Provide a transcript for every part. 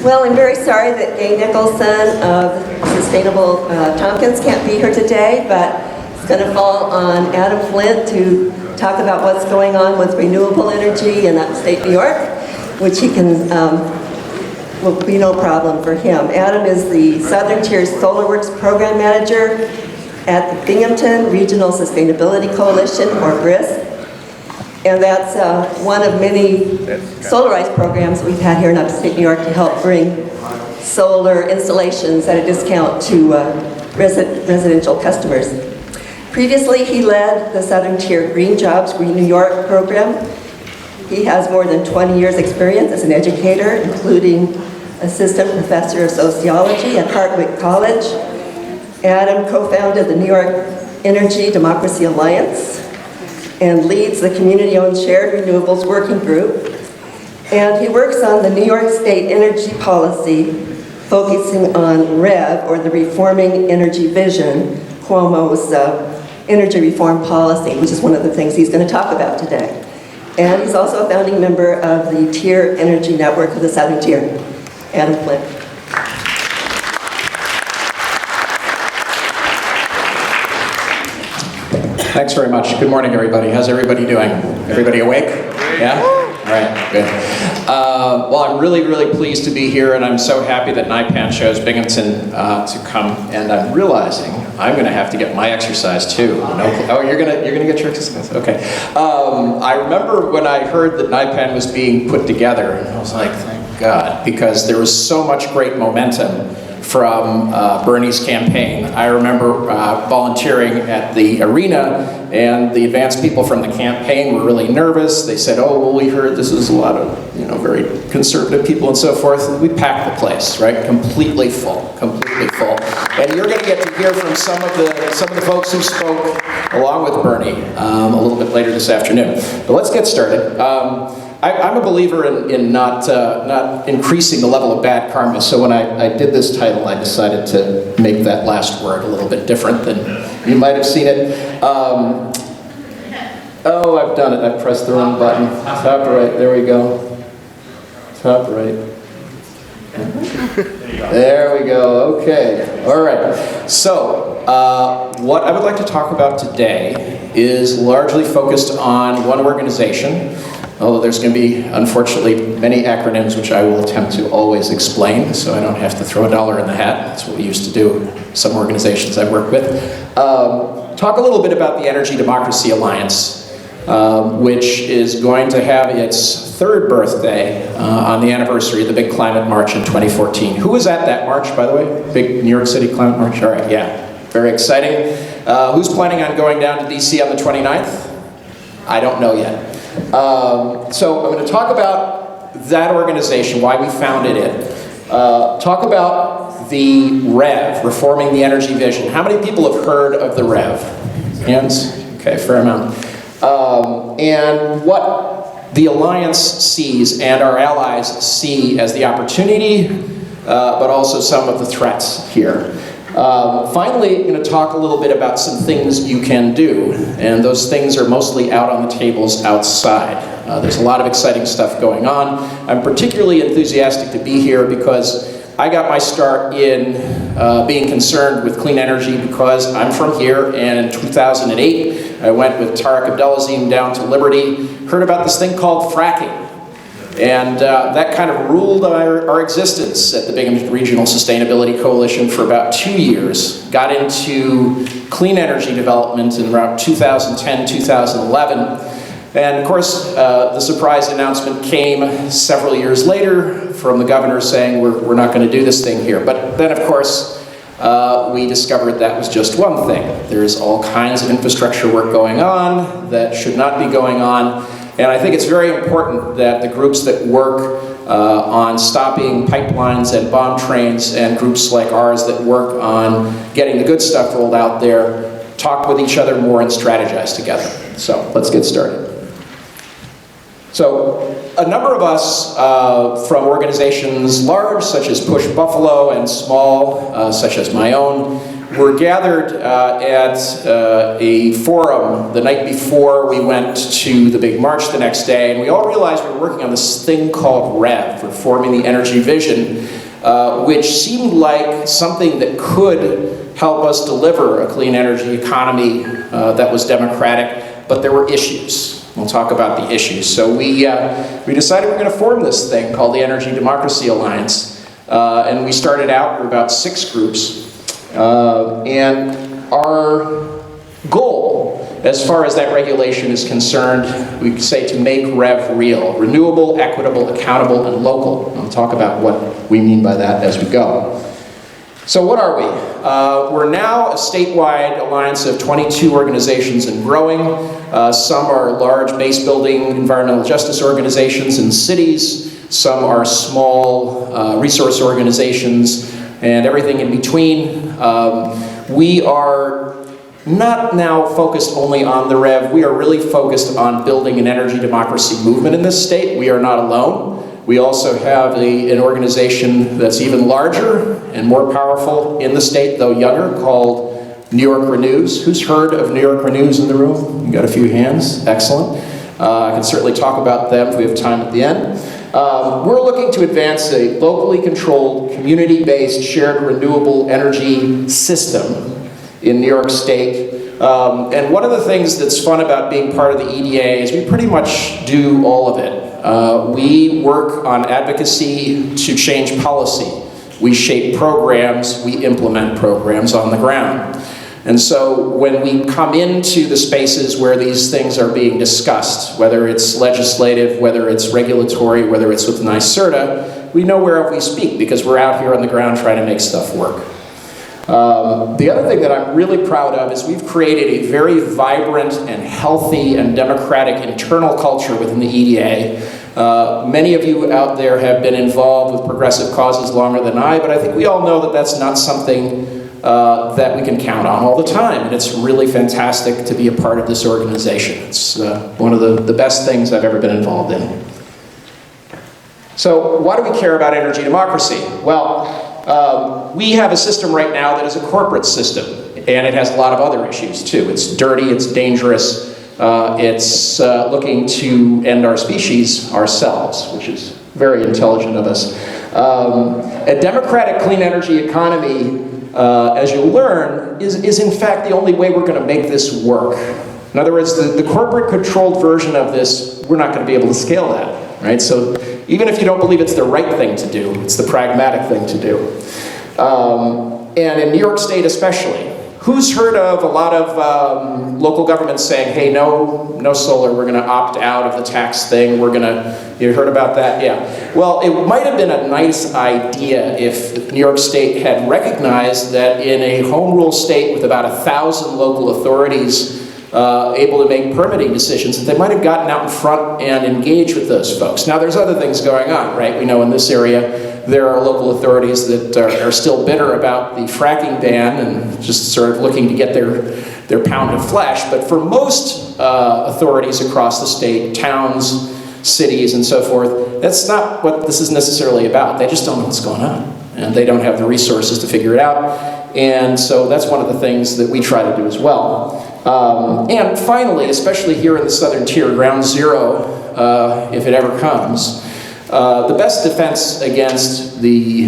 Well, I'm very sorry that Gay Nicholson of Sustainable Tompkins can't be here today, but it's going to fall on Adam Flint to talk about what's going on with renewable energy in upstate New York, which he can, will be no problem for him. Adam is the Southern Tier Solar Works Program Manager at the Binghamton Regional Sustainability Coalition, or BRISC. And that's one of many solarized programs we've had here in upstate New York to help bring solar installations at a discount to residential customers. Previously, he led the Southern Tier Green Jobs, Green New York program. He has more than 20 years experience as an educator, including assistant professor of sociology at Hartwick College. Adam co-founded the New York Energy Democracy Alliance and leads the community-owned shared renewables working group. And he works on the New York State energy policy, focusing on REV, or the Reforming Energy Vision, Cuomo's energy reform policy, which is one of the things he's going to talk about today. And he's also a founding member of the Tier Energy Network of the Southern Tier. Adam Flint. Thanks very much. Good morning, everybody. How's everybody doing? Everybody awake? Yeah? All right, good. Well, I'm really, really pleased to be here, and I'm so happy that NYPAN chose Binghamton to come, and I'm realizing I'm going to have to get my exercise too. No, oh, you're gonna get your exercise? Okay. I remember when I heard that NYPAN was being put together, and I was like, thank God, because there was so much great momentum from Bernie's campaign. I remember volunteering at the arena, and the advanced people from the campaign were really nervous. They said, oh, well, we heard this is a lot of, very conservative people and so forth. And we packed the place, right? Completely full, completely full. And you're going to get to hear from some of the folks who spoke along with Bernie a little bit later this afternoon. But let's get started. I'm a believer in not increasing the level of bad karma, so when I did this title, I decided to make that last word a little bit different than you might have seen it. Oh, I've done it. I pressed the wrong button. Top right. There we go. Top right. There we go. Okay. All right. So, what I would like to talk about today is largely focused on one organization. Although there's going to be, unfortunately, many acronyms which I will attempt to always explain, so I don't have to throw $1 in the hat. That's what we used to do in some organizations I work with. Talk a little bit about the Energy Democracy Alliance, which is going to have its third birthday on the anniversary of the big climate march in 2014. Who was at that march, by the way? Big New York City climate march? All right, yeah, very exciting. Who's planning on going down to DC on the 29th? I don't know yet. So I'm going to talk about that organization, why we founded it. Talk about the REV, Reforming the Energy Vision. How many people have heard of the REV? Hands? Okay, fair amount. And what the Alliance sees and our allies see as the opportunity, but also some of the threats here. Finally, I'm going to talk a little bit about some things you can do, and those things are mostly out on the tables outside. There's a lot of exciting stuff going on. I'm particularly enthusiastic to be here because I got my start in being concerned with clean energy because I'm from here, and in 2008 I went with Tariff down to Liberty, heard about this thing called fracking. And that kind of ruled our existence at the Binghamton Regional Sustainability Coalition for about 2 years. Got into clean energy development in around 2010, 2011. And of course, the surprise announcement came several years later from the governor saying, we're not going to do this thing here. But then, of course, we discovered that was just one thing. There's all kinds of infrastructure work going on that should not be going on. And I think it's very important that the groups that work on stopping pipelines and bomb trains and groups like ours that work on getting the good stuff rolled out there talk with each other more and strategize together. So let's get started. So a number of us from organizations large, such as Push Buffalo, and small, such as my own, were gathered at a forum the night before we went to the big march the next day, and we all realized we were working on this thing called REV, Reforming the Energy Vision, which seemed like something that could help us deliver a clean energy economy that was democratic, but there were issues. We'll talk about the issues. So we decided we're going to form this thing called the Energy Democracy Alliance. And we started out with about 6 groups. And our goal, as far as that regulation is concerned, we say to make REV real. Renewable, equitable, accountable, and local. I'll talk about what we mean by that as we go. So what are we? We're now a statewide alliance of 22 organizations and growing. Some are large base-building environmental justice organizations in cities. Some are small resource organizations, and everything in between. We are not now focused only on the REV. We are really focused on building an energy democracy movement in this state. We are not alone. We also have an organization that's even larger and more powerful in the state, though younger, called New York Renews. Who's heard of New York Renews in the room? You got a few hands. Excellent. I can certainly talk about them if we have time at the end. We're looking to advance a locally controlled, community-based, shared renewable energy system in New York State. And one of the things that's fun about being part of the EDA is we pretty much do all of it. We work on advocacy to change policy. We shape programs, we implement programs on the ground. And so when we come into the spaces where these things are being discussed, whether it's legislative, whether it's regulatory, whether it's with NYSERDA, we know wherever we speak because we're out here on the ground trying to make stuff work. The other thing that I'm really proud of is we've created a very vibrant and healthy and democratic internal culture within the EDA. Many of you out there have been involved with progressive causes longer than I, but I think we all know that that's not something that we can count on all the time, and it's really fantastic to be a part of this organization. It's one of the best things I've ever been involved in. So why do we care about energy democracy? Well, we have a system right now that is a corporate system, and it has a lot of other issues too. It's dirty, it's dangerous, it's looking to end our species ourselves, which is very intelligent of us. A democratic clean energy economy, as you'll learn, is in fact the only way we're going to make this work. In other words, the corporate controlled version of this, we're not going to be able to scale that, right? So even if you don't believe it's the right thing to do, it's the pragmatic thing to do. And in New York State especially, who's heard of a lot of local governments saying, hey, no solar, we're going to opt out of the tax thing, you heard about that? Yeah. Well, it might have been a nice idea if New York State had recognized that in a home rule state with about 1,000 local authorities able to make permitting decisions, that they might have gotten out in front and engaged with those folks. Now there's other things going on, right? We know in this area there are local authorities that are still bitter about the fracking ban and just sort of looking to get their pound of flesh. But for most authorities across the state, towns, cities, and so forth, that's not what this is necessarily about. They just don't know what's going on, and they don't have the resources to figure it out. And so that's one of the things that we try to do as well. And finally, especially here in the southern tier, ground zero, if it ever comes, the best defense against the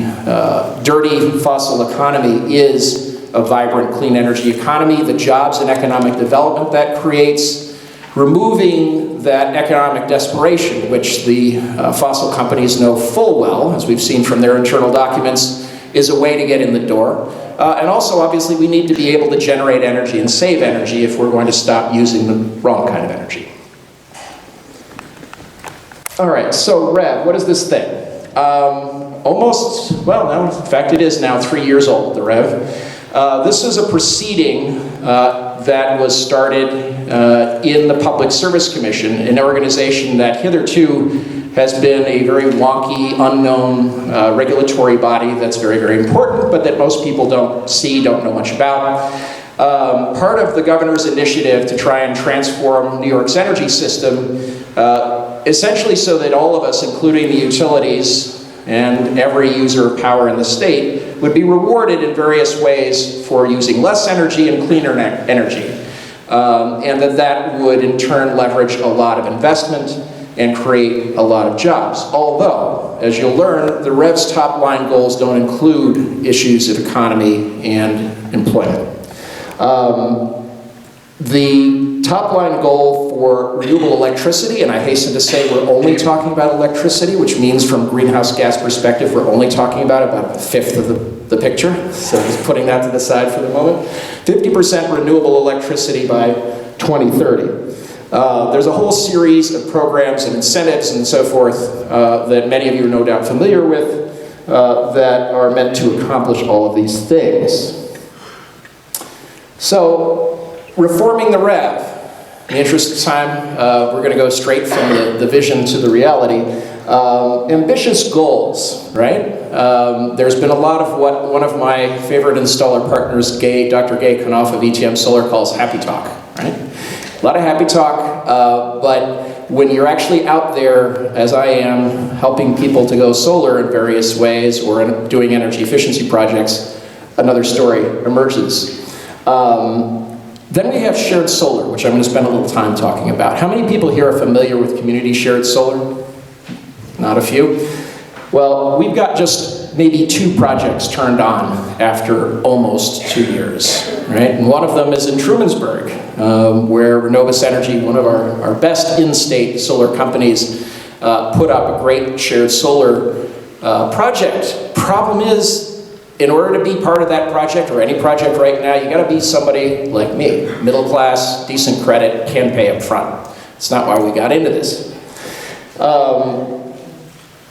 dirty fossil economy is a vibrant clean energy economy, the jobs and economic development that creates, removing that economic desperation, which the fossil companies know full well, as we've seen from their internal documents, is a way to get in the door. And also, obviously, we need to be able to generate energy and save energy if we're going to stop using the wrong kind of energy. All right, so REV, what is this thing? Now, in fact, it is now 3 years old, the REV. This is a proceeding that was started in the Public Service Commission, an organization that hitherto has been a very wonky, unknown regulatory body that's very, very important, but that most people don't know much about. Part of the governor's initiative to try and transform New York's energy system, essentially so that all of us, including the utilities, and every user of power in the state would be rewarded in various ways for using less energy and cleaner energy. And that would in turn leverage a lot of investment and create a lot of jobs. Although, as you'll learn, the REV's top line goals don't include issues of economy and employment. The top line goal for renewable electricity, and I hasten to say we're only talking about electricity, which means from greenhouse gas perspective, we're only talking about a fifth of the picture. So just putting that to the side for the moment. 50% renewable electricity by 2030. There's a whole series of programs and incentives and so forth that many of you are no doubt familiar with that are meant to accomplish all of these things. So, reforming the REV. In the interest of time, we're going to go straight from the vision to the reality. Ambitious goals, right? There's been a lot of what one of my favorite installer partners, Dr. Gay Kanoff of ETM Solar, calls happy talk, right? A lot of happy talk, but when you're actually out there, as I am, helping people to go solar in various ways or doing energy efficiency projects, another story emerges. Then we have shared solar, which I'm going to spend a little time talking about. How many people here are familiar with community shared solar? Not a few. Well, we've got just maybe 2 projects turned on after almost 2 years, right? And one of them is in Trumansburg, where Renovus Energy, one of our best in-state solar companies, put up a great shared solar project. Problem is, in order to be part of that project, or any project right now, you gotta be somebody like me, middle class, decent credit, can pay up front. It's not why we got into this.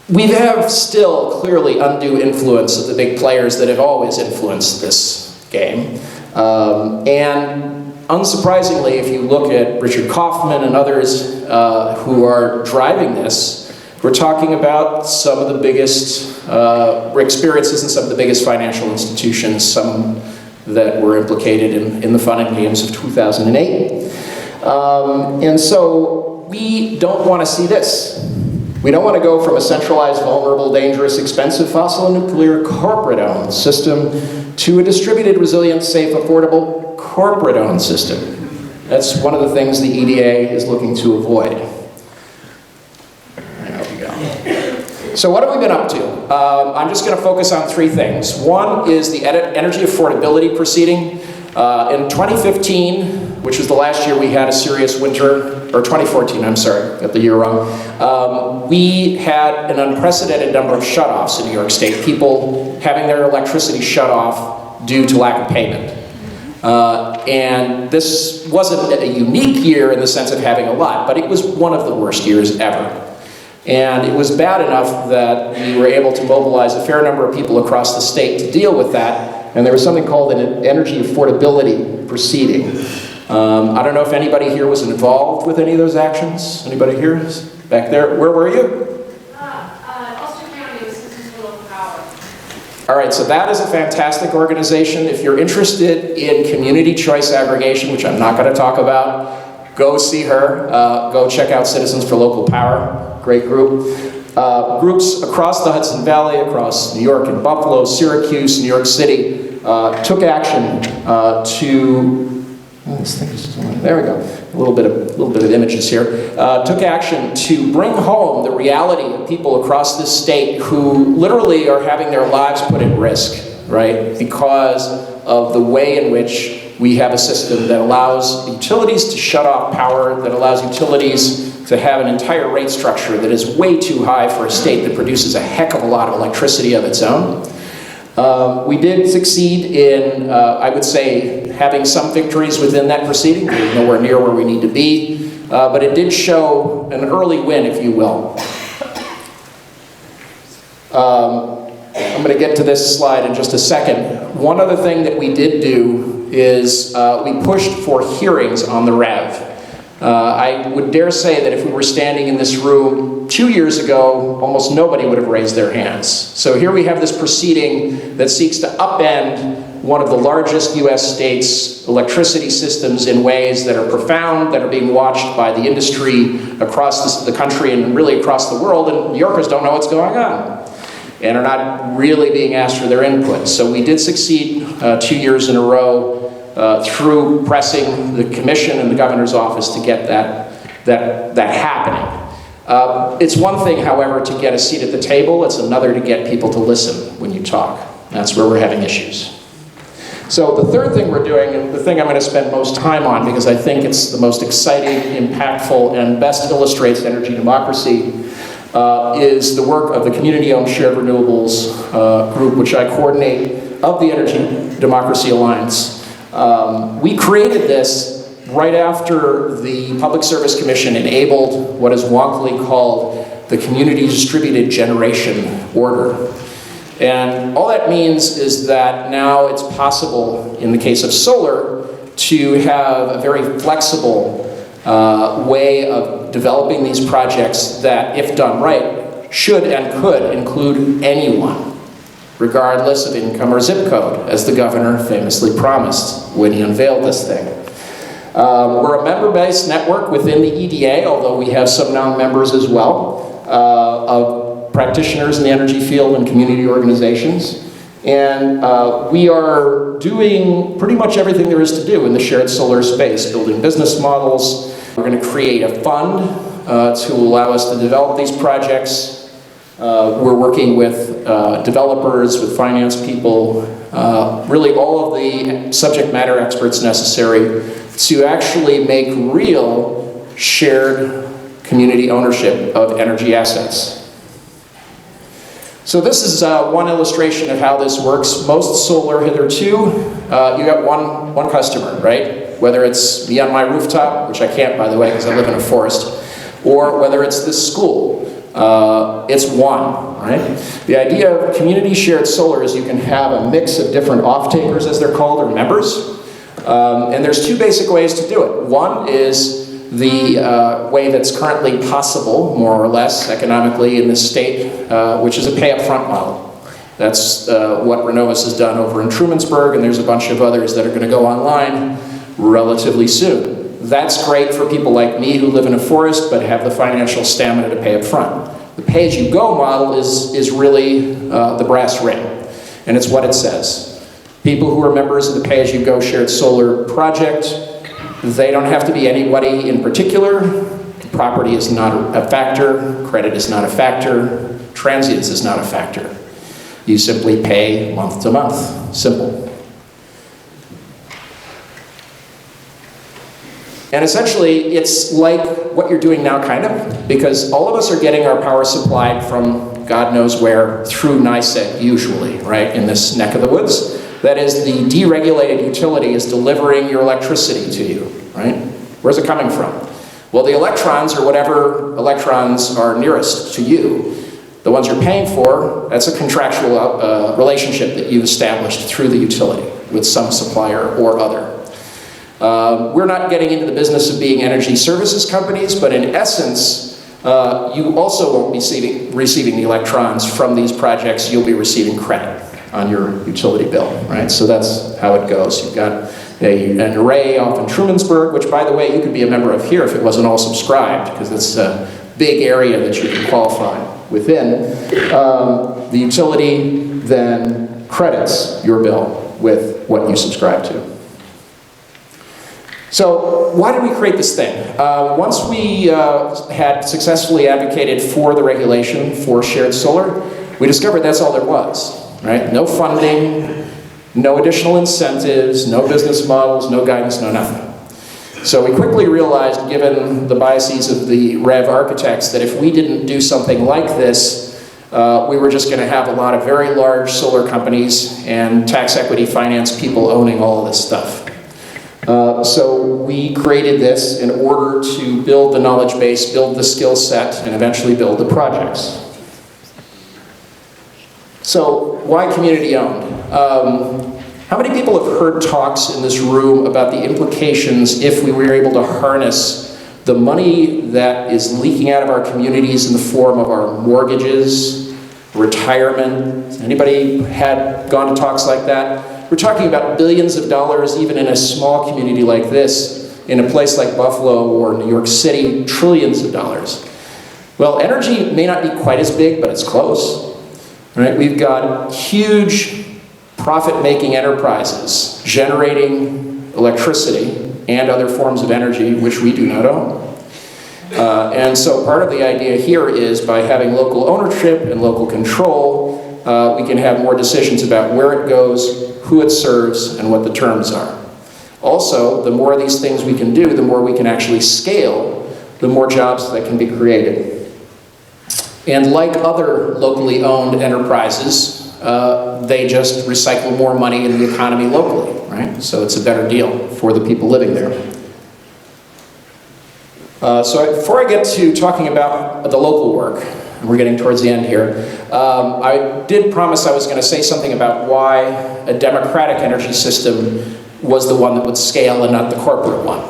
We have still clearly undue influence of the big players that have always influenced this game. And unsurprisingly, if you look at Richard Kaufman and others who are driving this, we're talking about some of the biggest experiences in some of the biggest financial institutions, some that were implicated in the fun and games of 2008. And so we don't want to see this. We don't want to go from a centralized, vulnerable, dangerous, expensive fossil and nuclear corporate-owned system to a distributed, resilient, safe, affordable, corporate-owned system. That's one of the things the EDA is looking to avoid. So what have we been up to? I'm just going to focus on 3 things. One is the energy affordability proceeding. In 2015, which was the last year we had a serious winter, or 2014, I'm sorry, got the year wrong, we had an unprecedented number of shutoffs in New York State, people having their electricity shut off due to lack of payment. And this wasn't a unique year in the sense of having a lot, but it was one of the worst years ever. And it was bad enough that we were able to mobilize a fair number of people across the state to deal with that, and there was something called an energy affordability proceeding. I don't know if anybody here was involved with any of those actions. Anybody here? Back there? Where were you? Ulster County was Citizens for Local Power. All right, so that is a fantastic organization. If you're interested in community choice aggregation, which I'm not going to talk about, go see her. Go check out Citizens for Local Power. Great group. Groups across the Hudson Valley, across New York and Buffalo, Syracuse, New York City, took action to, there we go, a little bit of images here, took action to bring home the reality of people across this state who literally are having their lives put at risk, right, because of the way in which we have a system that allows utilities to shut off power, that allows utilities to have an entire rate structure that is way too high for a state that produces a heck of a lot of electricity of its own. We did succeed in, I would say, having some victories within that proceeding. We're nowhere near where we need to be, but it did show an early win, if you will. I'm going to get to this slide in just a second. One other thing that we did do is we pushed for hearings on the REV. I would dare say that if we were standing in this room 2 years ago, almost nobody would have raised their hands. So here we have this proceeding that seeks to upend one of the largest U.S. states' electricity systems in ways that are profound, that are being watched by the industry across the country and really across the world, and New Yorkers don't know what's going on. and are not really being asked for their input. So we did succeed 2 years in a row through pressing the commission and the governor's office to get that happening. It's one thing, however, to get a seat at the table. It's another to get people to listen when you talk. That's where we're having issues. So the third thing we're doing, and the thing I'm going to spend most time on because I think it's the most exciting, impactful, and best illustrates energy democracy, is the work of the community-owned shared renewables group, which I coordinate, of the Energy Democracy Alliance. We created this right after the Public Service Commission enabled what is wonkily called the Community Distributed Generation Order. And all that means is that now it's possible, in the case of solar, to have a very flexible way of developing these projects that, if done right, should and could include anyone, regardless of income or zip code, as the governor famously promised when he unveiled this thing. We're a member-based network within the EDA, although we have some non-members as well, of practitioners in the energy field and community organizations. And we are doing pretty much everything there is to do in the shared solar space, building business models. We're going to create a fund to allow us to develop these projects. We're working with developers, with finance people, really all of the subject matter experts necessary to actually make real shared community ownership of energy assets. So this is one illustration of how this works. Most solar hitherto, you got one customer, right? Whether it's me on my rooftop, which I can't, by the way, because I live in a forest, or whether it's this school, it's one, right? The idea of community shared solar is you can have a mix of different off-takers, as they're called, or members. And there's two basic ways to do it. One is the way that's currently possible, more or less, economically in this state, which is a pay-up-front model. That's what Renovus has done over in Trumansburg, and there's a bunch of others that are going to go online relatively soon. That's great for people like me who live in a forest but have the financial stamina to pay up front. The pay-as-you-go model is really the brass ring, and it's what it says. People who are members of the pay-as-you-go shared solar project, they don't have to be anybody in particular. Property is not a factor, credit is not a factor, transience is not a factor. You simply pay month to month, simple. And essentially, it's like what you're doing now, kind of, because all of us are getting our power supplied from God knows where, through NYSEG, usually, right, in this neck of the woods. That is, the deregulated utility is delivering your electricity to you, right? Where's it coming from? Well, the electrons, or whatever electrons are nearest to you, the ones you're paying for, that's a contractual relationship that you've established through the utility with some supplier or other. We're not getting into the business of being energy services companies, but in essence, you also won't be receiving the electrons from these projects. You'll be receiving credit on your utility bill, right? So that's how it goes. You've got an array off in Trumansburg, which, by the way, you could be a member of here if it wasn't all subscribed, because it's a big area that you can qualify within. The utility then credits your bill with what you subscribe to. So why did we create this thing? Once we had successfully advocated for the regulation for shared solar, we discovered that's all there was. Right? No funding, no additional incentives, no business models, no guidance, no nothing. So we quickly realized, given the biases of the REV architects, that if we didn't do something like this, we were just going to have a lot of very large solar companies and tax equity finance people owning all of this stuff. So we created this in order to build the knowledge base, build the skill set, and eventually build the projects. So, why community-owned? How many people have heard talks in this room about the implications if we were able to harness the money that is leaking out of our communities in the form of our mortgages, retirement? Anybody had gone to talks like that? We're talking about billions of dollars, even in a small community like this, in a place like Buffalo or New York City, trillions of dollars. Well, energy may not be quite as big, but it's close. Right? We've got huge profit-making enterprises generating electricity and other forms of energy which we do not own. And so part of the idea here is by having local ownership and local control, we can have more decisions about where it goes, who it serves, and what the terms are. Also, the more of these things we can do, the more we can actually scale, the more jobs that can be created. And like other locally owned enterprises, they just recycle more money in the economy locally, right? So it's a better deal for the people living there. So before I get to talking about the local work, and we're getting towards the end here, I did promise I was going to say something about why a democratic energy system was the one that would scale and not the corporate one.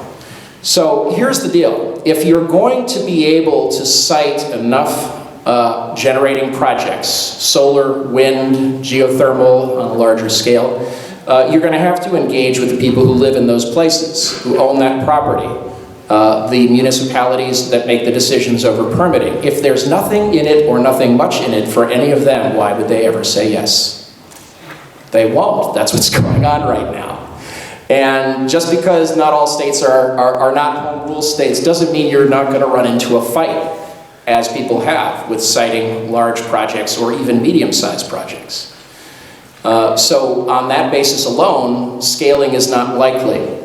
So here's the deal. If you're going to be able to site enough generating projects, solar, wind, geothermal on a larger scale, you're going to have to engage with the people who live in those places, who own that property, the municipalities that make the decisions over permitting. If there's nothing in it or nothing much in it for any of them, why would they ever say yes? They won't. That's what's going on right now. And just because not all states are not home rule states doesn't mean you're not going to run into a fight, as people have with siting large projects or even medium-sized projects. So on that basis alone, scaling is not likely.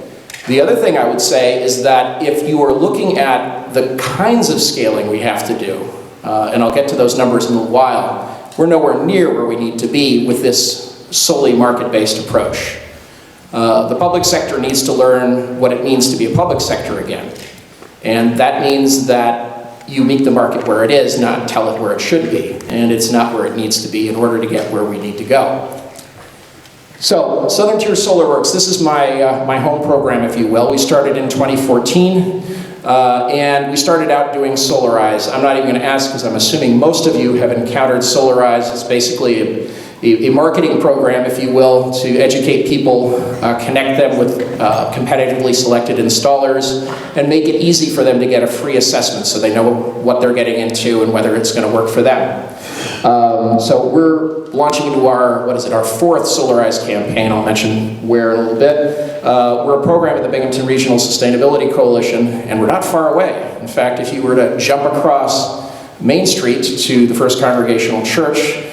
The other thing I would say is that if you are looking at the kinds of scaling we have to do, and I'll get to those numbers in a little while, we're nowhere near where we need to be with this solely market-based approach. The public sector needs to learn what it means to be a public sector again. And that means that you meet the market where it is, not tell it where it should be. And it's not where it needs to be in order to get where we need to go. So, Southern Tier Solar Works, this is my home program, if you will. We started in 2014, and we started out doing Solarize. I'm not even going to ask because I'm assuming most of you have encountered Solarize. It's basically a marketing program, if you will, to educate people, connect them with competitively selected installers, and make it easy for them to get a free assessment so they know what they're getting into and whether it's going to work for them. So we're launching into our fourth Solarize campaign. I'll mention where in a little bit. We're a program of the Binghamton Regional Sustainability Coalition, and we're not far away. In fact, if you were to jump across Main Street to the First Congregational Church,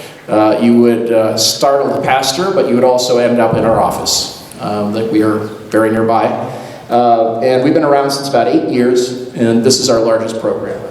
you would startle the pastor, but you would also end up in our office, that we are very nearby. And we've been around since about 8 years, and this is our largest program.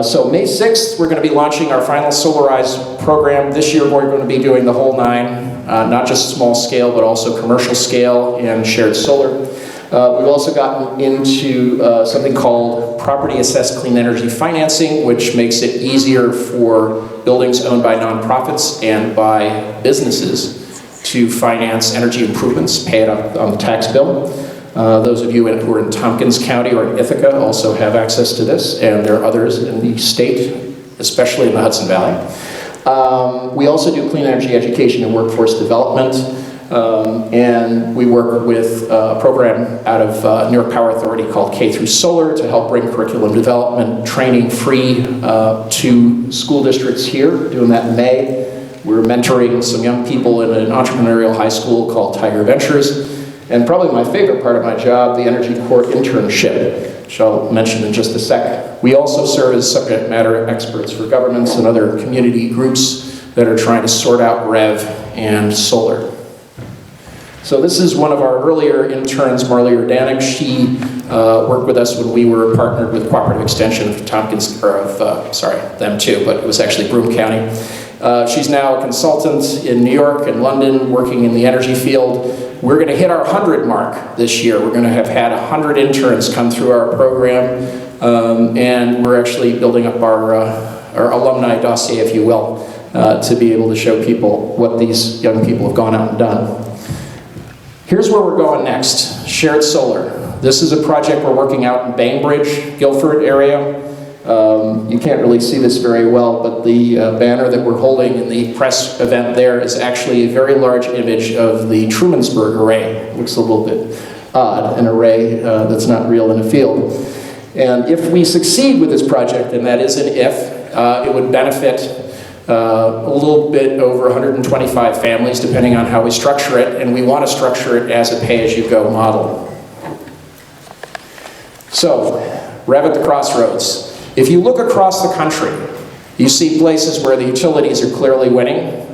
So May 6th, we're going to be launching our final Solarize program. This year we're going to be doing the whole nine, not just small scale, but also commercial scale and shared solar. We've also gotten into something called Property Assessed Clean Energy Financing, which makes it easier for buildings owned by nonprofits and by businesses to finance energy improvements, pay it on the tax bill. Those of you who are in Tompkins County or in Ithaca also have access to this, and there are others in the state, especially in the Hudson Valley. We also do clean energy education and workforce development. And we work with a program out of New York Power Authority called K through Solar to help bring curriculum development training free to school districts here. We're doing that in May. We're mentoring some young people in an entrepreneurial high school called Tiger Ventures. And probably my favorite part of my job, the Energy Corps internship, which I'll mention in just a second. We also serve as subject matter experts for governments and other community groups that are trying to sort out REV and solar. So this is one of our earlier interns, Marley Urdanek. She worked with us when we were partnered with Cooperative Extension of Tompkins, or of, them too, but it was actually Broome County. She's now a consultant in New York and London, working in the energy field. We're going to hit our 100 mark this year. We're going to have had 100 interns come through our program, and we're actually building up our alumni dossier, if you will, to be able to show people what these young people have gone out and done. Here's where we're going next, shared solar. This is a project we're working out in Bainbridge, Guilford area. You can't really see this very well, but the banner that we're holding in the press event there is actually a very large image of the Trumansburg array. It looks a little bit odd, an array that's not real in a field. And if we succeed with this project, and that is an if, it would benefit a little bit over 125 families, depending on how we structure it, and we want to structure it as a pay-as-you-go model. So, rev at the crossroads. If you look across the country, you see places where the utilities are clearly winning.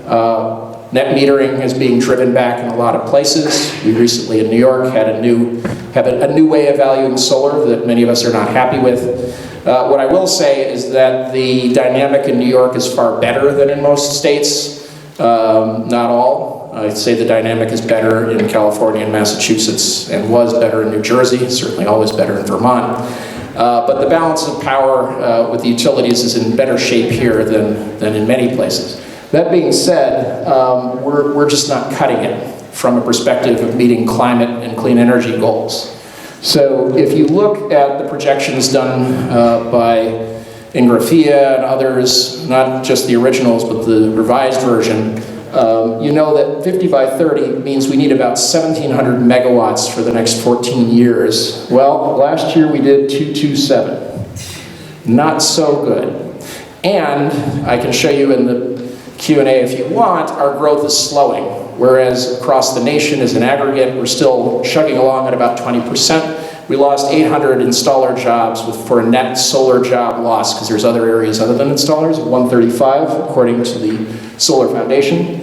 Net metering is being driven back in a lot of places. We recently in New York had a new way of valuing solar that many of us are not happy with. What I will say is that the dynamic in New York is far better than in most states. Not all. I'd say the dynamic is better in California and Massachusetts, and was better in New Jersey, certainly always better in Vermont. But the balance of power with the utilities is in better shape here than in many places. That being said, we're just not cutting it from a perspective of meeting climate and clean energy goals. So if you look at the projections done by Ingrafia and others, not just the originals, but the revised version, you know that 50 by 30 means we need about 1,700 megawatts for the next 14 years. Well, last year we did 227. Not so good. And I can show you in the Q&A if you want, our growth is slowing. Whereas across the nation as an aggregate, we're still chugging along at about 20%. We lost 800 installer jobs for a net solar job loss, because there's other areas other than installers, 135 according to the Solar Foundation.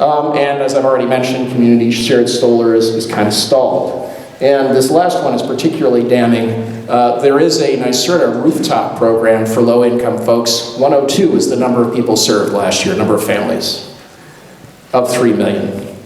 And as I've already mentioned, community shared solar is kind of stalled. And this last one is particularly damning. There is a NYSERDA rooftop program for low-income folks. 102 is the number of people served last year, number of families, of 3 million.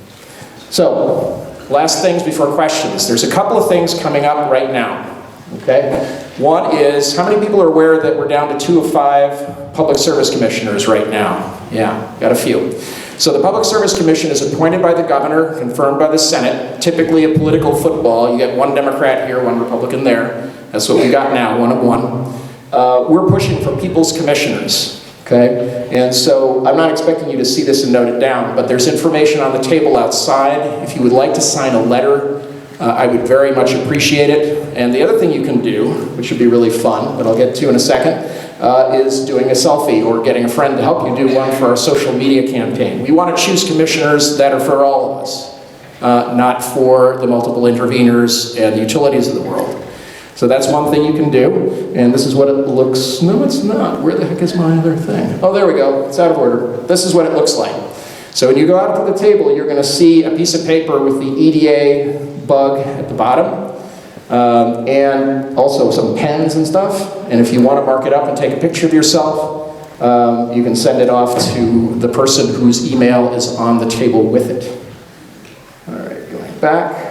So, last things before questions. There's a couple of things coming up right now, okay? One is, how many people are aware that we're down to 2 of 5 public service commissioners right now? Yeah, got a few. So the Public Service Commission is appointed by the governor, confirmed by the Senate, typically a political football. You get one Democrat here, one Republican there. That's what we got now, 1 of 1. We're pushing for people's commissioners, okay? And so I'm not expecting you to see this and note it down, but there's information on the table outside. If you would like to sign a letter, I would very much appreciate it. And the other thing you can do, which would be really fun, but I'll get to in a second, is doing a selfie or getting a friend to help you do one for our social media campaign. We want to choose commissioners that are for all of us, not for the multiple interveners and the utilities of the world. So that's one thing you can do, and this is what it looks, no it's not, where the heck is my other thing? Oh, there we go, it's out of order. This is what it looks like. So when you go out to the table, you're gonna see a piece of paper with the EDA bug at the bottom, and also some pens and stuff. And if you want to mark it up and take a picture of yourself, you can send it off to the person whose email is on the table with it. All right, going back.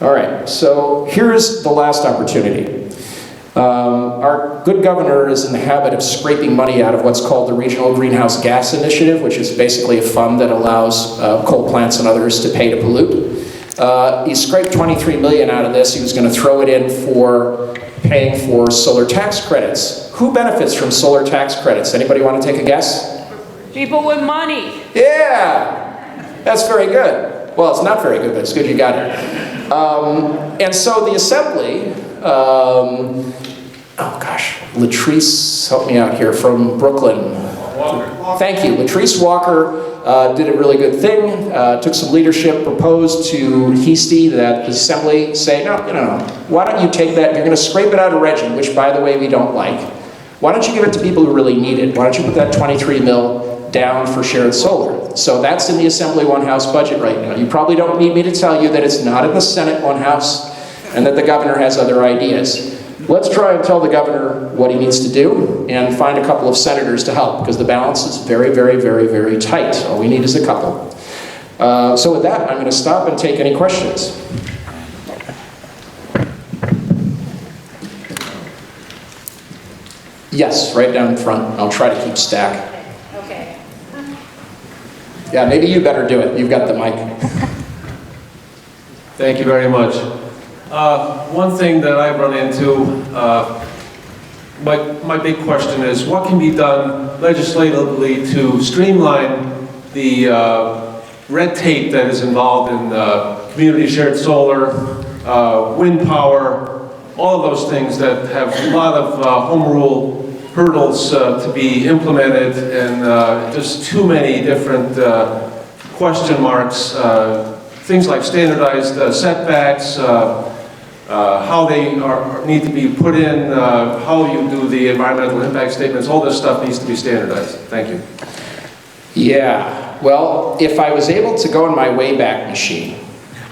All right, so here's the last opportunity. Our good governor is in the habit of scraping money out of what's called the Regional Greenhouse Gas Initiative, which is basically a fund that allows coal plants and others to pay to pollute. He scraped 23 million out of this. He was going to throw it in for paying for solar tax credits. Who benefits from solar tax credits? Anybody want to take a guess? People with money. Yeah, that's very good. Well, it's not very good, but it's good you got it. And so the Assembly, oh gosh, Latrice, help me out here, from Brooklyn. Walker. Thank you. Latrice Walker did a really good thing, took some leadership, proposed to Heastie that the Assembly say, no, why don't you take that, you're going to scrape it out of Reggie, which by the way we don't like. Why don't you give it to people who really need it? Why don't you put that 23 mil down for shared solar? So that's in the Assembly One House budget right now. You probably don't need me to tell you that it's not in the Senate One House and that the governor has other ideas. Let's try and tell the governor what he needs to do and find a couple of senators to help, because the balance is very, very, very, very tight. All we need is a couple. So with that, I'm going to stop and take any questions. Yes, right down front. I'll try to keep stack. Okay. Yeah, maybe you better do it. You've got the mic. Thank you very much. One thing that I've run into, my big question is, what can be done legislatively to streamline the red tape that is involved in community shared solar, wind power, all of those things that have a lot of home rule hurdles to be implemented, and just too many different question marks. Things like standardized setbacks, how they need to be put in, how you do the environmental impact statements, all this stuff needs to be standardized. Thank you. Yeah, well, if I was able to go in my Wayback Machine,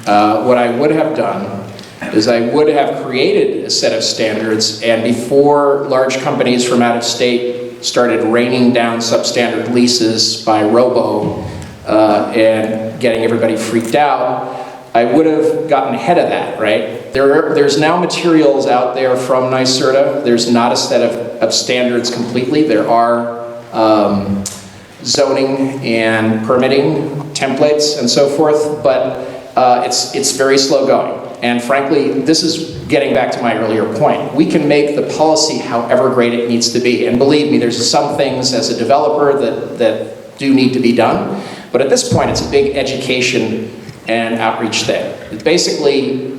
what I would have done is I would have created a set of standards, and before large companies from out of state started raining down substandard leases by robo and getting everybody freaked out, I would have gotten ahead of that, right? There's now materials out there from NYSERDA. There's not a set of standards completely. There are zoning and permitting templates and so forth, but it's very slow going. And frankly, this is getting back to my earlier point. We can make the policy however great it needs to be. And believe me, there's some things as a developer that do need to be done. But at this point, it's a big education and outreach thing. Basically,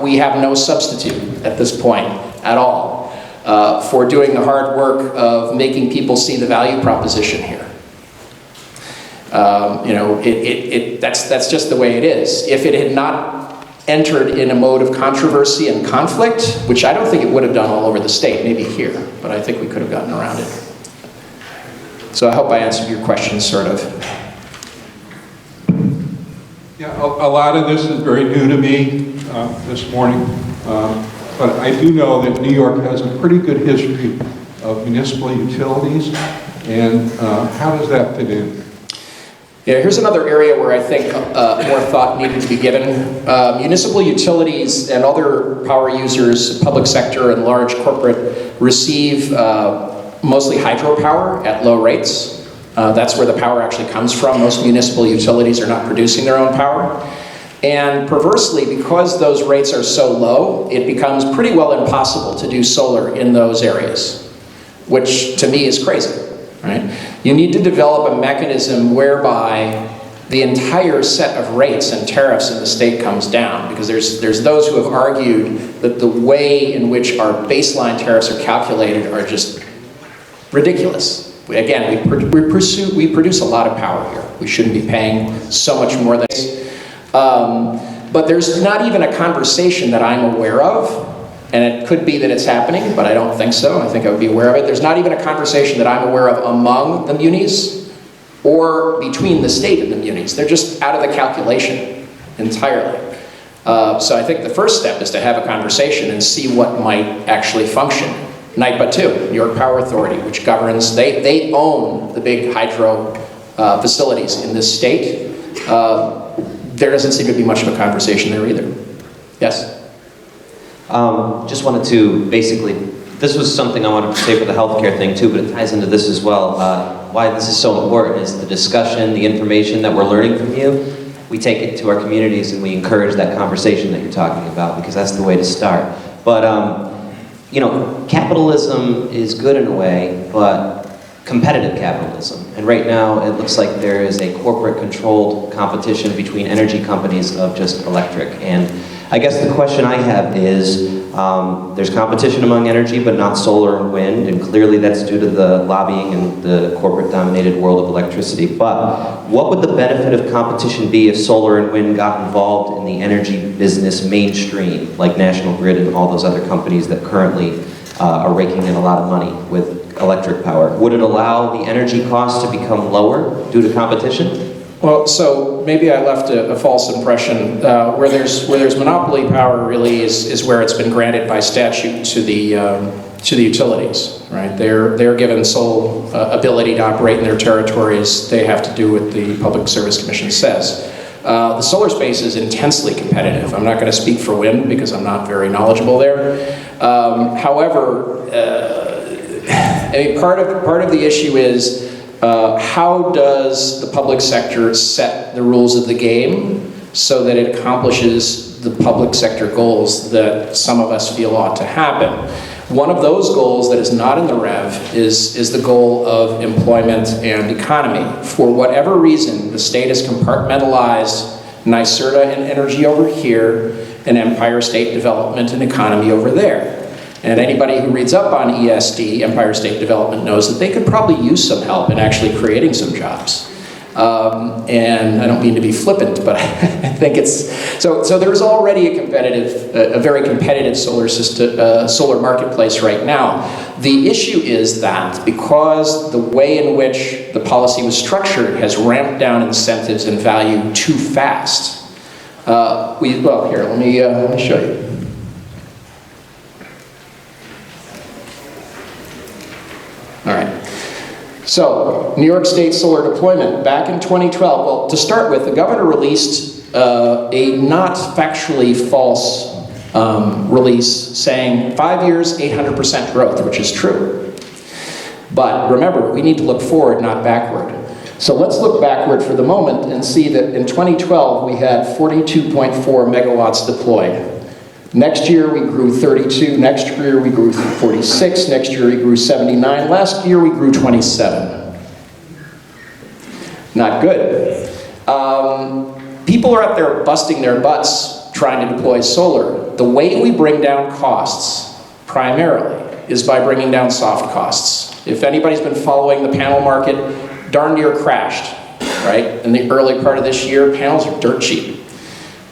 we have no substitute at this point at all for doing the hard work of making people see the value proposition here. You know, that's just the way it is. If it had not entered in a mode of controversy and conflict, which I don't think it would have done all over the state, maybe here, but I think we could have gotten around it. So I hope I answered your question, sort of. Yeah, a lot of this is very new to me this morning, but I do know that New York has a pretty good history of municipal utilities, and how does that fit in? Yeah, here's another area where I think more thought needed to be given. Municipal utilities and other power users, public sector and large corporate, receive mostly hydropower at low rates. That's where the power actually comes from. Most municipal utilities are not producing their own power. And perversely, because those rates are so low, it becomes pretty well impossible to do solar in those areas, which to me is crazy. Right? You need to develop a mechanism whereby the entire set of rates and tariffs in the state comes down, because there's those who have argued that the way in which our baseline tariffs are calculated are just ridiculous. Again, we produce a lot of power here. We shouldn't be paying so much more than this. But there's not even a conversation that I'm aware of. And it could be that it's happening, but I don't think so. I think I would be aware of it. There's not even a conversation that I'm aware of among the munis or between the state and the munis. They're just out of the calculation entirely. So I think the first step is to have a conversation and see what might actually function. NYPA 2, New York Power Authority, which governs, they own the big hydro facilities in this state. There doesn't seem to be much of a conversation there either. Yes? Just wanted to basically, this was something I wanted to say for the healthcare thing too, but it ties into this as well. Why this is so important is the discussion, the information that we're learning from you. We take it to our communities and we encourage that conversation that you're talking about, because that's the way to start. But, you know, capitalism is good in a way, but competitive capitalism. And right now it looks like there is a corporate controlled competition between energy companies of just electric. And I guess the question I have is, there's competition among energy, but not solar and wind, and clearly that's due to the lobbying and the corporate-dominated world of electricity. But what would the benefit of competition be if solar and wind got involved in the energy business mainstream, like National Grid and all those other companies that currently are raking in a lot of money with electric power? Would it allow the energy costs to become lower due to competition? Well, so maybe I left a false impression. Where there's monopoly power really is where it's been granted by statute to the utilities, right? They're given sole ability to operate in their territories. They have to do what the Public Service Commission says. The solar space is intensely competitive. I'm not going to speak for wind because I'm not very knowledgeable there. However, I mean, part of the issue is how does the public sector set the rules of the game so that it accomplishes the public sector goals that some of us feel ought to happen? One of those goals that is not in the REV is the goal of employment and economy. For whatever reason, the state has compartmentalized NYSERDA and energy over here and Empire State Development and economy over there. And anybody who reads up on ESD, Empire State Development, knows that they could probably use some help in actually creating some jobs. And I don't mean to be flippant, but I think it's, so there's already a very competitive solar marketplace right now. The issue is that because the way in which the policy was structured has ramped down incentives and value too fast. Well, here, let me show you. All right. So, New York State solar deployment back in 2012. Well, to start with, the governor released a not factually false release saying 5 years, 800% growth, which is true. But remember, we need to look forward, not backward. So let's look backward for the moment and see that in 2012 we had 42.4 megawatts deployed. Next year we grew 32, next year we grew 46, next year we grew 79, last year we grew 27. Not good. People are out there busting their butts trying to deploy solar. The way we bring down costs, primarily, is by bringing down soft costs. If anybody's been following the panel market, darn near crashed, right? In the early part of this year, panels are dirt cheap.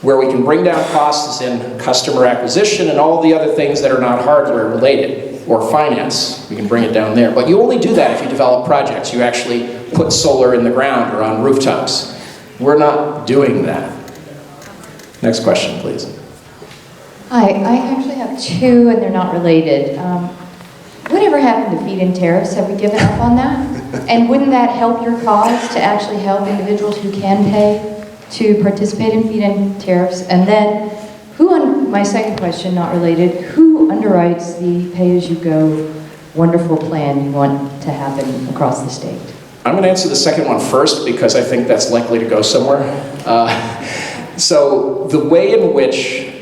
Where we can bring down costs is in customer acquisition and all the other things that are not hardware related, or finance. We can bring it down there. But you only do that if you develop projects. You actually put solar in the ground or on rooftops. We're not doing that. Next question, please. Hi, I actually have two and they're not related. Whatever happened to feed-in tariffs? Have we given up on that? And wouldn't that help your cause to actually help individuals who can pay to participate in feed-in tariffs? And then, my second question, not related, who underwrites the pay-as-you-go wonderful plan you want to happen across the state? I'm going to answer the second one first because I think that's likely to go somewhere. So the way in which,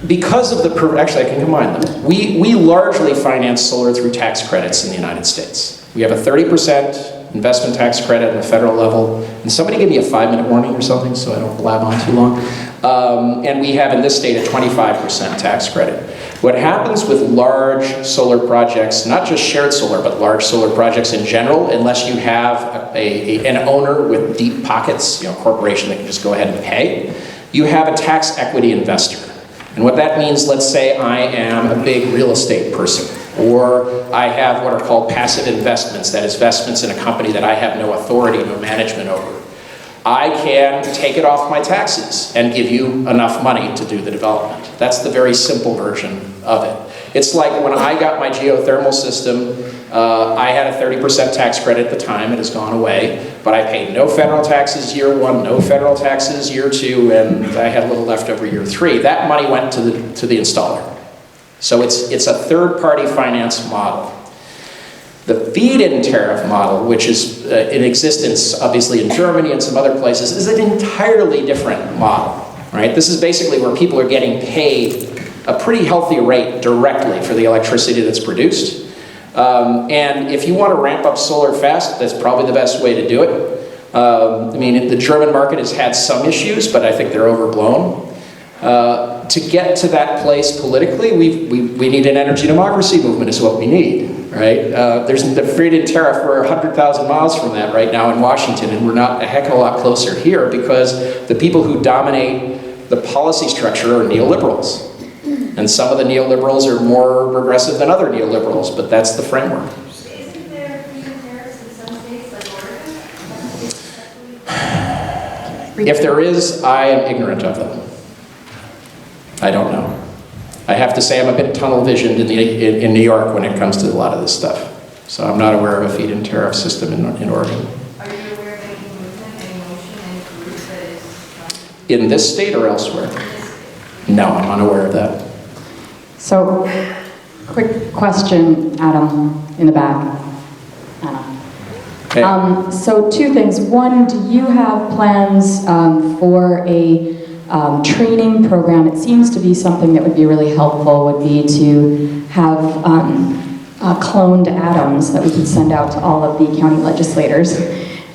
because of the, actually I can combine them. We largely finance solar through tax credits in the United States. We have a 30% investment tax credit at the federal level. And somebody give me a 5-minute warning or something so I don't blab on too long. And we have in this state a 25% tax credit. What happens with large solar projects, not just shared solar, but large solar projects in general, unless you have an owner with deep pockets, a corporation that can just go ahead and pay, you have a tax equity investor. And what that means, let's say I am a big real estate person, or I have what are called passive investments, that is investments in a company that I have no authority, no management over. I can take it off my taxes and give you enough money to do the development. That's the very simple version of it. It's like when I got my geothermal system, I had a 30% tax credit at the time. It has gone away, but I paid no federal taxes year 1, no federal taxes year 2, and I had a little left over year 3. That money went to the installer. So it's a third-party finance model. The feed-in tariff model, which is in existence obviously in Germany and some other places, is an entirely different model, right? This is basically where people are getting paid a pretty healthy rate directly for the electricity that's produced. And if you want to ramp up solar fast, that's probably the best way to do it. I mean, the German market has had some issues, but I think they're overblown. To get to that place politically, we need an energy democracy movement is what we need, right? There's the feed-in tariff, we're 100,000 miles from that right now in Washington, and we're not a heck of a lot closer here because the people who dominate the policy structure are neoliberals. And some of the neoliberals are more progressive than other neoliberals, but that's the framework. Isn't there feed-in tariffs in some states like Oregon? If there is, I am ignorant of them. I don't know. I have to say I'm a bit tunnel visioned in New York when it comes to a lot of this stuff. So I'm not aware of a feed-in tariff system in Oregon. Are you aware of any movement, any motion, any group that is... In this state or elsewhere? No, I'm unaware of that. So, quick question, Adam, in the back. Anna. Okay. So 2 things. One, do you have plans for a training program? It seems to be something that would be really helpful, would be to have cloned atoms that we could send out to all of the county legislators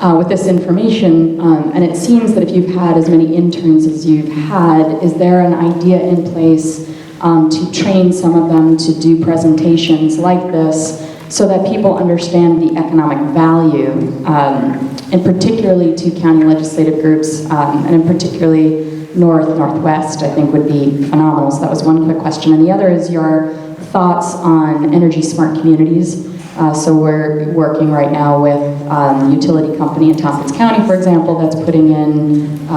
with this information. And it seems that if you've had as many interns as you've had, is there an idea in place to train some of them to do presentations like this so that people understand the economic value, and particularly to county legislative groups, and in particularly Northwest, I think would be phenomenal. So that was one quick question. And the other is your thoughts on energy smart communities. So we're working right now with a utility company in Tompkins County, for example, that's putting in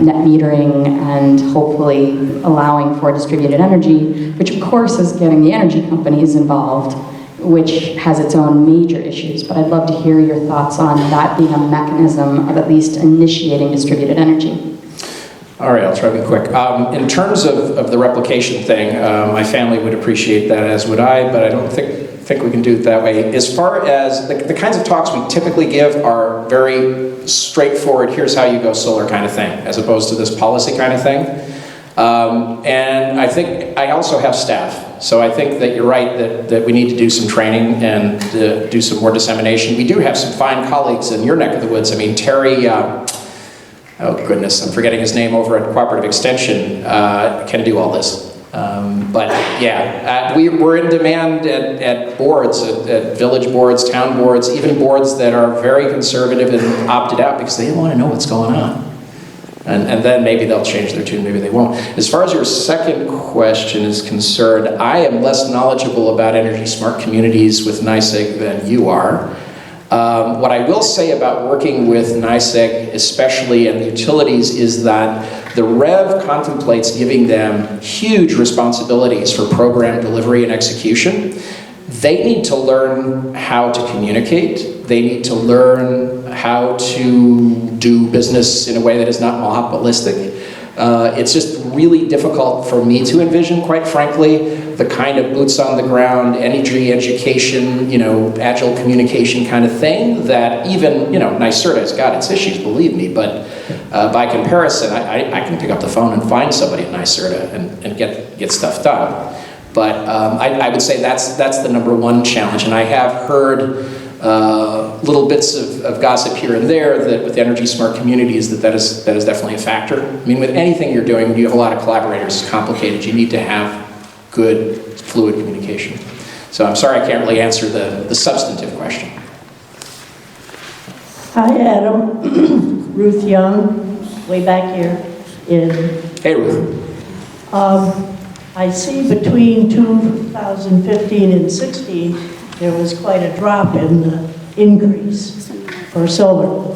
net metering and hopefully allowing for distributed energy, which of course is getting the energy companies involved, which has its own major issues. But I'd love to hear your thoughts on that being a mechanism of at least initiating distributed energy. All right, I'll try to be quick. In terms of the replication thing, my family would appreciate that, as would I, but I don't think we can do it that way. As far as the kinds of talks we typically give are very straightforward, here's how you go solar kind of thing, as opposed to this policy kind of thing. And I think I also have staff, so I think that you're right that we need to do some training and do some more dissemination. We do have some fine colleagues in your neck of the woods. I mean, Terry, oh goodness, I'm forgetting his name, over at Cooperative Extension, can do all this. But yeah, we're in demand at boards, at village boards, town boards, even boards that are very conservative and opted out because they want to know what's going on. And then maybe they'll change their tune, maybe they won't. As far as your second question is concerned, I am less knowledgeable about energy smart communities with NYSEG than you are. What I will say about working with NYSEG, especially and the utilities, is that the REV contemplates giving them huge responsibilities for program delivery and execution. They need to learn how to communicate. They need to learn how to do business in a way that is not monopolistic. It's just really difficult for me to envision, quite frankly, the kind of boots on the ground, energy education, agile communication kind of thing that even, NYSERDA has got its issues, believe me, but by comparison, I can pick up the phone and find somebody at NYSERDA and get stuff done. But I would say that's the number one challenge, and I have heard little bits of gossip here and there that with energy smart communities that is definitely a factor. I mean, with anything you're doing, when you have a lot of collaborators, it's complicated. You need to have good, fluid communication. So I'm sorry I can't really answer the substantive question. Hi, Adam. Ruth Young, way back here in... Hey, Ruth. I see between 2015 and 16, there was quite a drop in the increase for solar.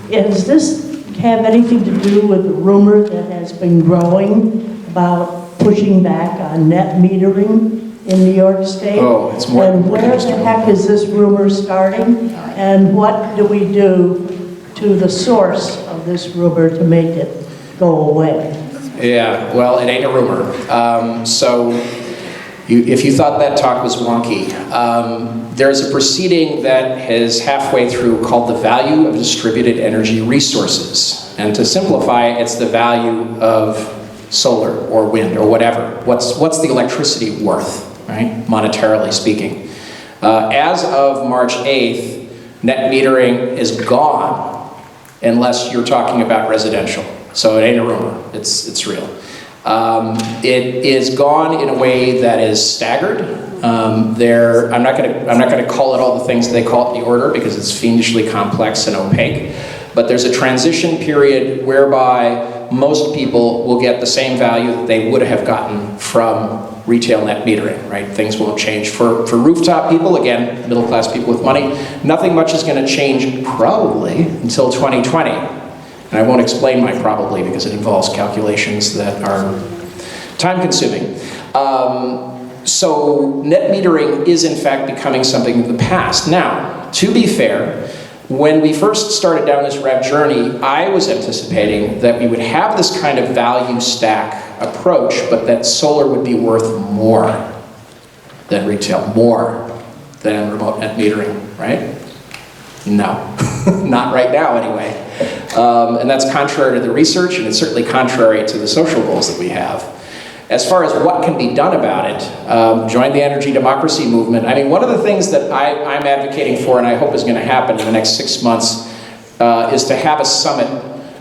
Does this have anything to do with the rumor that has been growing about pushing back on net metering in New York State? Oh, it's more... And where the heck is this rumor starting? And what do we do to the source of this rumor to make it go away? Yeah, well, it ain't a rumor. If you thought that talk was wonky, there's a proceeding that is halfway through called the value of distributed energy resources. And to simplify, it's the value of solar or wind or whatever. What's the electricity worth, right? Monetarily speaking. As of March 8th, net metering is gone unless you're talking about residential. So it ain't a rumor, it's real. It is gone in a way that is staggered. I'm not going to call it all the things they call it in the order because it's fiendishly complex and opaque. But there's a transition period whereby most people will get the same value that they would have gotten from retail net metering, right? Things won't change. For rooftop people, again, middle class people with money, nothing much is going to change probably until 2020. And I won't explain my probably because it involves calculations that are time consuming. So net metering is in fact becoming something of the past. Now, to be fair, when we first started down this REV journey, I was anticipating that we would have this kind of value stack approach, but that solar would be worth more than retail, more than remote net metering, right? No, not right now anyway. And that's contrary to the research, and it's certainly contrary to the social goals that we have. As far as what can be done about it, join the energy democracy movement. I mean, one of the things that I'm advocating for, and I hope is going to happen in the next 6 months, is to have a summit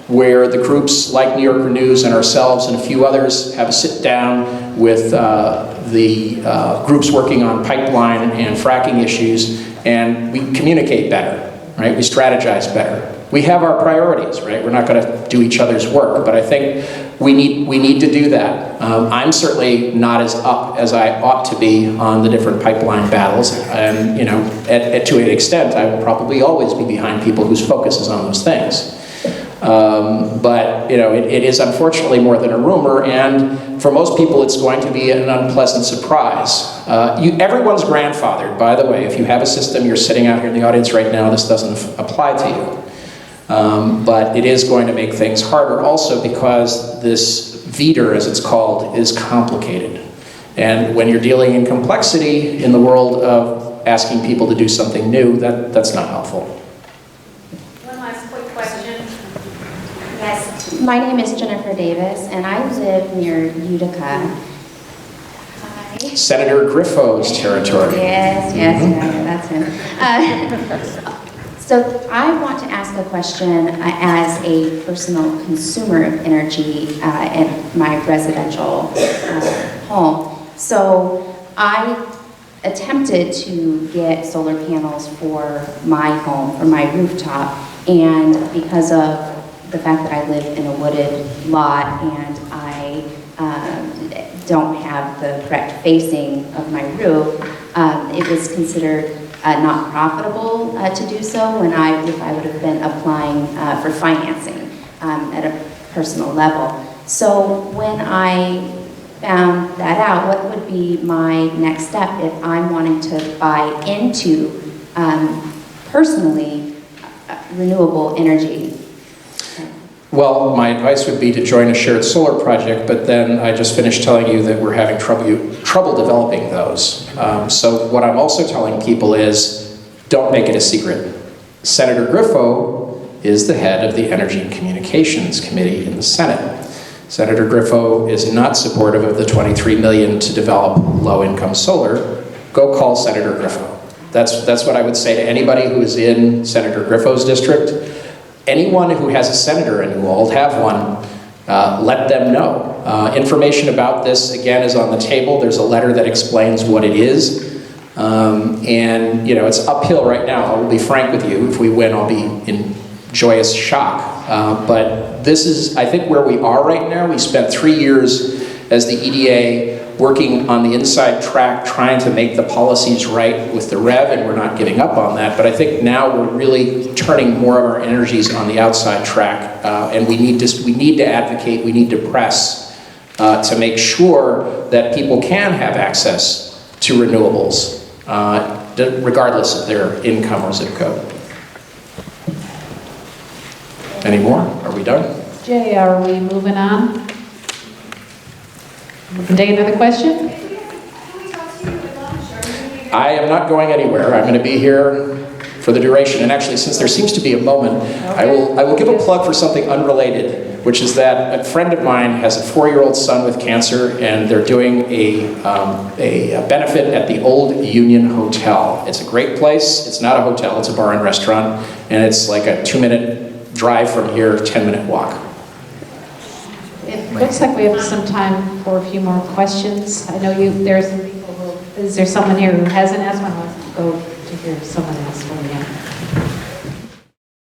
where the groups like New Yorker News and ourselves and a few others have a sit down, with the groups working on pipeline and fracking issues, and we communicate better, right? We strategize better. We have our priorities, right? We're not going to do each other's work, but I think we need to do that. I'm certainly not as up as I ought to be on the different pipeline battles, and you know, to an extent, I will probably always be behind people whose focus is on those things. But you know, it is unfortunately more than a rumor, and for most people, it's going to be an unpleasant surprise. Everyone's grandfathered, by the way. If you have a system, you're sitting out here in the audience right now, this doesn't apply to you. But it is going to make things harder also because this VEDR, as it's called, is complicated. And when you're dealing in complexity in the world of asking people to do something new, that's not helpful. One last quick question. Yes, my name is Jennifer Davis, and I live near Utica. Hi. Senator Griffo's territory. Yes, that's him. So I want to ask a question as a personal consumer of energy in my residential home. So I attempted to get solar panels for my home, for my rooftop, and because of the fact that I live in a wooded lot and I don't have the correct facing of my roof, it was considered not profitable to do so if I would have been applying for financing at a personal level. So when I found that out, what would be my next step if I'm wanting to buy into personally renewable energy? Well, my advice would be to join a shared solar project, but then I just finished telling you that we're having trouble developing those. So what I'm also telling people is, don't make it a secret. Senator Griffo is the head of the Energy and Communications Committee in the Senate. Senator Griffo is not supportive of the $23 million to develop low-income solar. Go call Senator Griffo. That's what I would say to anybody who is in Senator Griffo's district. Anyone who has a senator, and you all have one, let them know. Information about this, again, is on the table. There's a letter that explains what it is. And, you know, it's uphill right now. I will be frank with you. If we win, I'll be in joyous shock. But this is, I think, where we are right now. We spent 3 years as the EDA working on the inside track, trying to make the policies right with the REV, and we're not giving up on that. But I think now we're really turning more of our energies on the outside track, and we need to advocate, we need to press to make sure that people can have access to renewables, regardless of their income or zip code. Any more? Are we done? Jay, are we moving on? We can take another question? I am not going anywhere. I'm going to be here for the duration. And actually, since there seems to be a moment, I will give a plug for something unrelated, which is that a friend of mine has a 4-year-old son with cancer, and they're doing a benefit at the Old Union Hotel. It's a great place. It's not a hotel. It's a bar and restaurant. And it's like a 2-minute drive from here, 10-minute walk. It looks like we have some time for a few more questions. I know there's some people is there someone here who hasn't asked one? Let's go to hear someone ask one again.